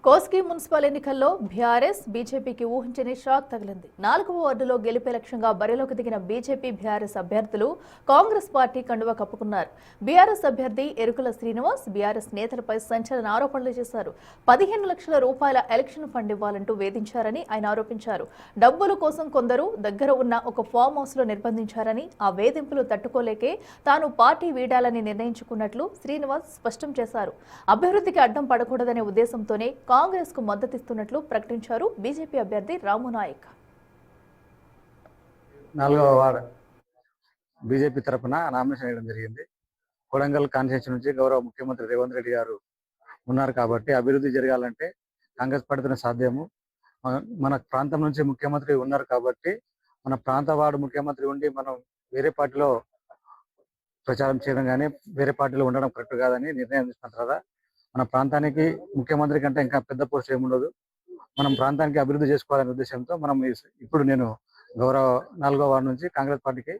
Kosgi municipal ఎన్నికల్లో BRS బీజేపీకి ఊహించని షాక్ తగిలింది. 4వ వార్డులో గెలుపే లక్ష్యంగా బరిలోకి దిగిన బీజేపీ బీఆర్ఎస్ అభ్యర్థులు కాంగ్రెస్ పార్టీ కండువా కప్పుకున్నారు. బీఆర్ఎస్ అభ్యర్థి ఎరుకుల శ్రీనివాస్ బీఆర్ఎస్ నేతలపై సంచలన ఆరోపణలు చేశారు. 15 లక్షల రూపాయల ఎలక్షన్ ఫండ్ ఇవ్వాలంటూ వేధించారని ఆయన ఆరోపించారు. డబ్బుల కోసం కొందరు దగ్గర ఉన్న ఒక ఫామ్ హౌస్ లో నిర్బంధించారని, ఆ వేధింపులు తట్టుకోలేకే తాను పార్టీ వీడాలని నిర్ణయించుకున్నట్లు శ్రీనివాస్ స్పష్టం చేశారు. అభివృద్ధికి అడ్డం పడకూడదనే ఉద్దేశంతోనే కాంగ్రెస్ కు మద్దతిస్తున్నట్లు ప్రకటించారు బీజేపీ అభ్యర్థి రాము నాయక్. 4వ వార్డు బీజేపీ తరఫున నామినేషన్ వేయడం జరిగింది. కొడంగల్ కాన్స్టిట్యూన్సీ నుంచి గౌరవ ముఖ్యమంత్రి రేవంత్ రెడ్డి గారు ఉన్నారు కాబట్టి అభివృద్ధి జరగాలంటే కాంగ్రెస్ పార్టీతోనే సాధ్యము. మన ప్రాంతం నుంచి ముఖ్యమంత్రి ఉన్నారు కాబట్టి మన ప్రాంత వార్డు ముఖ్యమంత్రి ఉండి మనం వేరే పార్టీలో ప్రచారం చేయడం కానీ వేరే పార్టీలో ఉండడం కరెక్ట్ కాదని నిర్ణయం తీసుకున్న తర్వాత మన ప్రాంతానికి ముఖ్యమంత్రి కంటే ఇంకా పెద్ద పోస్ట్ ఏముండదు. మనం ప్రాంతానికి అభివృద్ధి చేసుకోవాలనే ఉద్దేశంతో మనం ఇప్పుడు నేను గౌరవ 4వ వార్డు నుంచి కాంగ్రెస్ పార్టీకి